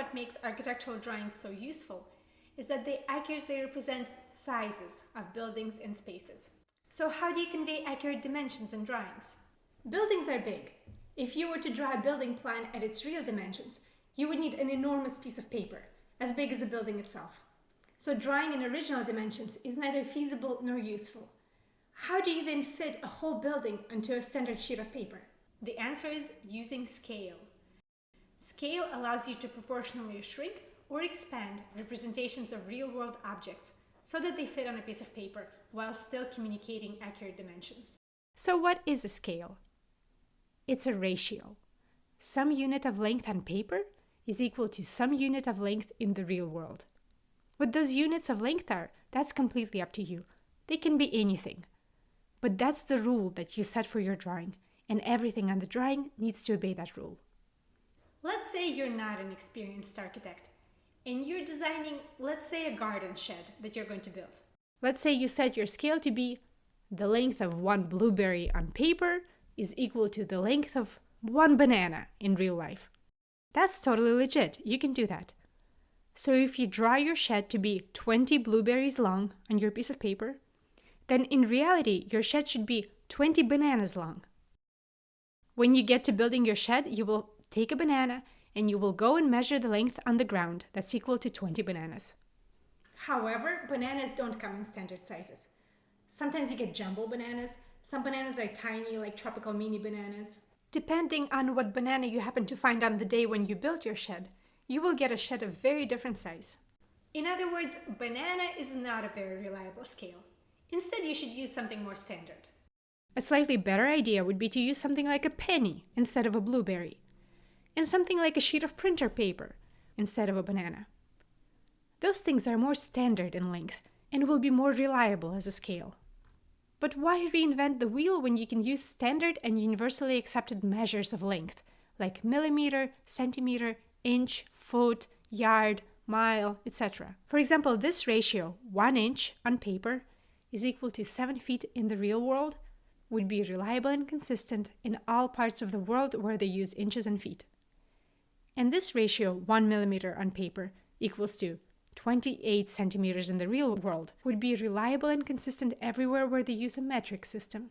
what makes architectural drawings so useful is that they accurately represent sizes of buildings and spaces. So how do you convey accurate dimensions in drawings? Buildings are big. If you were to draw a building plan at its real dimensions, you would need an enormous piece of paper, as big as the building itself. So drawing in original dimensions is neither feasible nor useful. How do you then fit a whole building onto a standard sheet of paper? The answer is using scale. Scale allows you to proportionally shrink or expand representations of real-world objects so that they fit on a piece of paper while still communicating accurate dimensions. So what is a scale? It's a ratio. Some unit of length on paper is equal to some unit of length in the real world. What those units of length are, that's completely up to you. They can be anything. But that's the rule that you set for your drawing, and everything on the drawing needs to obey that rule. Let's say you're not an experienced architect, and you're designing, let's say, a garden shed that you're going to build. Let's say you set your scale to be the length of one blueberry on paper is equal to the length of one banana in real life. That's totally legit. You can do that. So if you draw your shed to be 20 blueberries long on your piece of paper, then in reality, your shed should be 20 bananas long. When you get to building your shed, you will take a banana and you will go and measure the length on the ground that's equal to 20 bananas. However, bananas don't come in standard sizes. Sometimes you get jumbo bananas. Some bananas are tiny, like tropical mini bananas. Depending on what banana you happen to find on the day when you built your shed, you will get a shed of very different size. In other words, banana is not a very reliable scale. Instead, you should use something more standard. A slightly better idea would be to use something like a penny instead of a blueberry, and something like a sheet of printer paper instead of a banana. Those things are more standard in length and will be more reliable as a scale. But why reinvent the wheel when you can use standard and universally accepted measures of length, like millimeter, centimeter, inch, foot, yard, mile, etc. For example, this ratio, 1 inch on paper, is equal to 7 feet in the real world, would be reliable and consistent in all parts of the world where they use inches and feet. And this ratio, 1 millimeter on paper, equals to 28 centimeters in the real world, would be reliable and consistent everywhere where they use a metric system.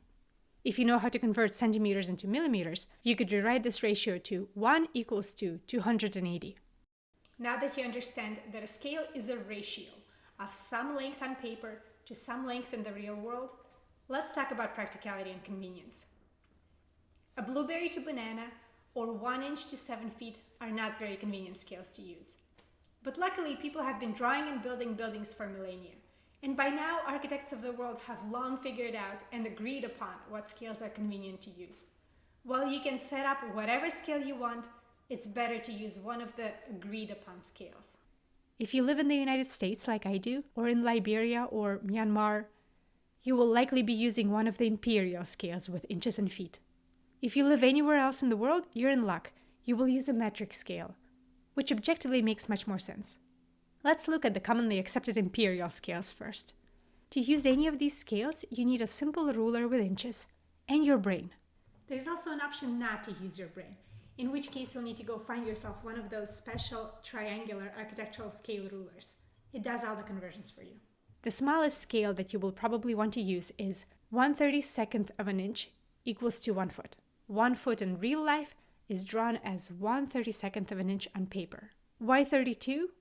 If you know how to convert centimeters into millimeters, you could rewrite this ratio to 1 equals to 280. Now that you understand that a scale is a ratio of some length on paper to some length in the real world, let's talk about practicality and convenience. A blueberry to banana or 1 inch to 7 feet are not very convenient scales to use. But luckily, people have been drawing and building buildings for millennia. And by now, architects of the world have long figured out and agreed upon what scales are convenient to use. While you can set up whatever scale you want, it's better to use one of the agreed upon scales. If you live in the United States like I do, or in Liberia or Myanmar, you will likely be using one of the imperial scales with inches and feet. If you live anywhere else in the world, you're in luck. You will use a metric scale, which objectively makes much more sense. Let's look at the commonly accepted imperial scales first. To use any of these scales, you need a simple ruler with inches and your brain. There's also an option not to use your brain, in which case you'll need to go find yourself one of those special triangular architectural scale rulers. It does all the conversions for you. The smallest scale that you will probably want to use is 1/32 of an inch equals to 1 foot. 1 foot in real life is drawn as 1/32 of an inch on paper. Why 32?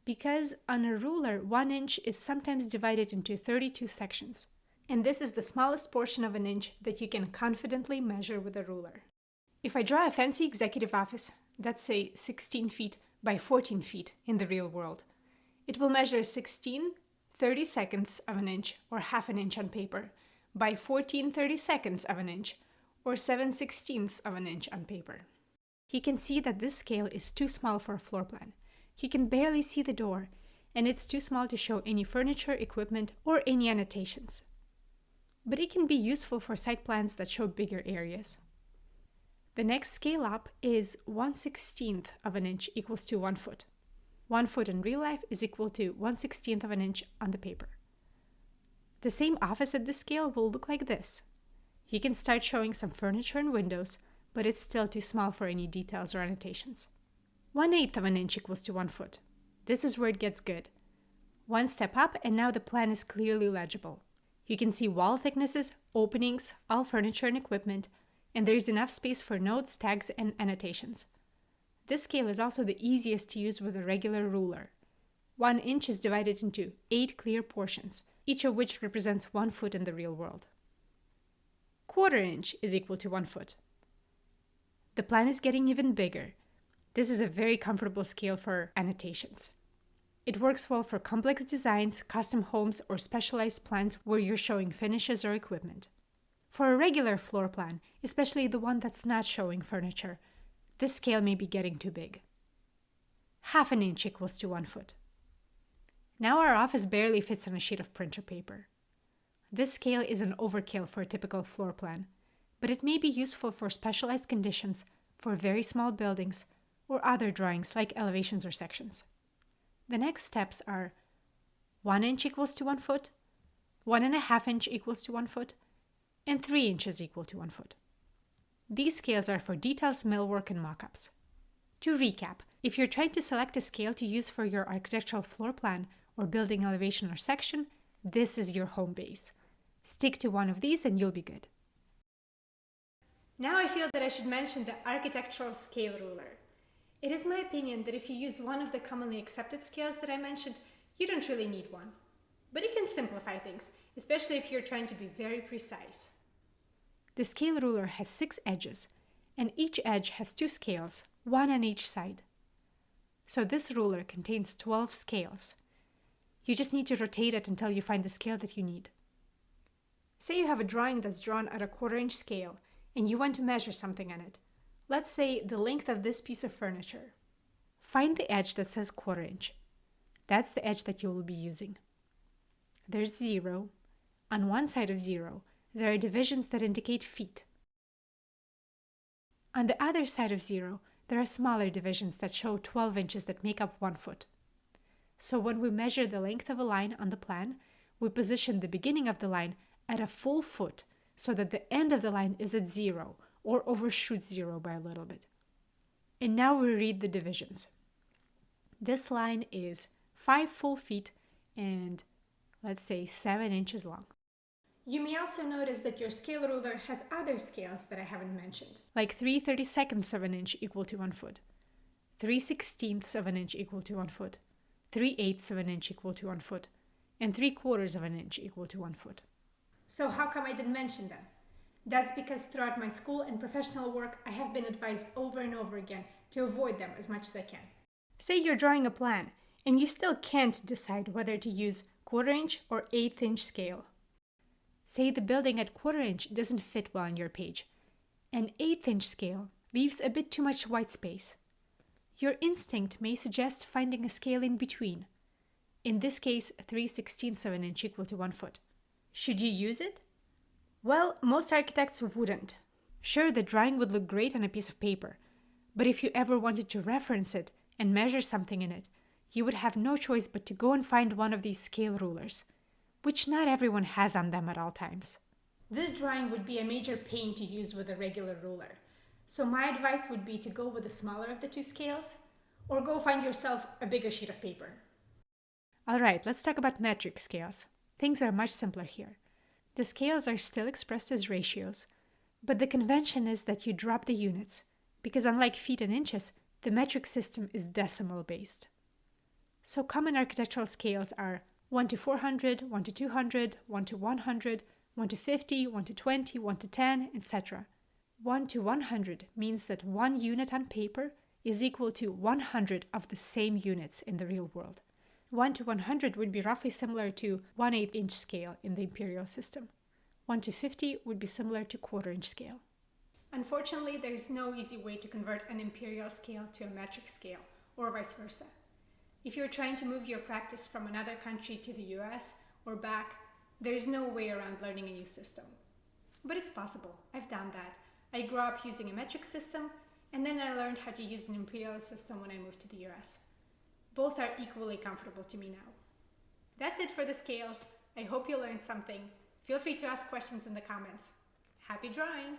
Because on a ruler, 1 inch is sometimes divided into 32 sections. And this is the smallest portion of an inch that you can confidently measure with a ruler. If I draw a fancy executive office, that's say 16 feet by 14 feet in the real world, it will measure 16/32 of an inch or half an inch on paper by 14/32 of an inch or 7/16 of an inch on paper. You can see that this scale is too small for a floor plan. You can barely see the door, and it's too small to show any furniture, equipment, or any annotations. But it can be useful for site plans that show bigger areas. The next scale up is 1/16 of an inch equals to 1 foot. 1 foot in real life is equal to 1/16 of an inch on the paper. The same office at this scale will look like this. You can start showing some furniture and windows, but it's still too small for any details or annotations. 1/8 of an inch equals to 1 foot. This is where it gets good. One step up and now the plan is clearly legible. You can see wall thicknesses, openings, all furniture and equipment, and there is enough space for notes, tags, and annotations. This scale is also the easiest to use with a regular ruler. 1 inch is divided into 8 clear portions, each of which represents 1 foot in the real world. 1/4 inch is equal to 1 foot. The plan is getting even bigger. This is a very comfortable scale for annotations. It works well for complex designs, custom homes, or specialized plans where you're showing finishes or equipment. For a regular floor plan, especially the one that's not showing furniture, this scale may be getting too big. 1/2 an inch equals to 1 foot. Now our office barely fits on a sheet of printer paper. This scale is an overkill for a typical floor plan, but it may be useful for specialized conditions, for very small buildings, or other drawings like elevations or sections. The next steps are 1 inch equals to 1 foot, 1.5 inch equals to 1 foot, and 3 inches equal to 1 foot. These scales are for details, millwork, and mock-ups. To recap, if you're trying to select a scale to use for your architectural floor plan or building elevation or section, this is your home base. Stick to one of these and you'll be good. Now I feel that I should mention the architectural scale ruler. It is my opinion that if you use one of the commonly accepted scales that I mentioned, you don't really need one. But it can simplify things, especially if you're trying to be very precise. The scale ruler has 6 edges, and each edge has 2 scales, one on each side. So this ruler contains 12 scales. You just need to rotate it until you find the scale that you need. Say you have a drawing that's drawn at a 1/4 inch scale, and you want to measure something on it. Let's say the length of this piece of furniture. Find the edge that says 1/4 inch. That's the edge that you will be using. There's 0. On one side of 0, there are divisions that indicate feet. On the other side of 0, there are smaller divisions that show 12 inches that make up 1 foot. So when we measure the length of a line on the plan, we position the beginning of the line at a full foot so that the end of the line is at 0 or overshoots 0 by a little bit. And now we read the divisions. This line is 5 full feet and let's say 7 inches long. You may also notice that your scale ruler has other scales that I haven't mentioned, like 3/32 of an inch equal to 1 foot, 3/16 of an inch equal to 1 foot, 3/8 of an inch equal to 1 foot, and 3/4 of an inch equal to 1 foot. So how come I didn't mention them? That's because throughout my school and professional work, I have been advised over and over again to avoid them as much as I can. Say you're drawing a plan, and you still can't decide whether to use 1/4 inch or 1/8 inch scale. Say the building at 1/4 inch doesn't fit well on your page. An 1/8 inch scale leaves a bit too much white space. Your instinct may suggest finding a scale in between. In this case, 3/16 of an inch equal to 1 foot. Should you use it? Well, most architects wouldn't. Sure, the drawing would look great on a piece of paper, but if you ever wanted to reference it and measure something in it, you would have no choice but to go and find one of these scale rulers, which not everyone has on them at all times. This drawing would be a major pain to use with a regular ruler, so my advice would be to go with the smaller of the 2 scales, or go find yourself a bigger sheet of paper. Alright, let's talk about metric scales. Things are much simpler here. The scales are still expressed as ratios, but the convention is that you drop the units, because unlike feet and inches, the metric system is decimal based. So common architectural scales are 1 to 400, 1 to 200, 1 to 100, 1 to 50, 1 to 20, 1 to 10, etc. 1 to 100 means that one unit on paper is equal to 100 of the same units in the real world. 1 to 100 would be roughly similar to 1/8 inch scale in the imperial system. 1 to 50 would be similar to 1/4 inch scale. Unfortunately, there is no easy way to convert an imperial scale to a metric scale, or vice versa. If you're trying to move your practice from another country to the US or back, there is no way around learning a new system. But it's possible. I've done that. I grew up using a metric system, and then I learned how to use an imperial system when I moved to the US. Both are equally comfortable to me now. That's it for the scales. I hope you learned something. Feel free to ask questions in the comments. Happy drawing!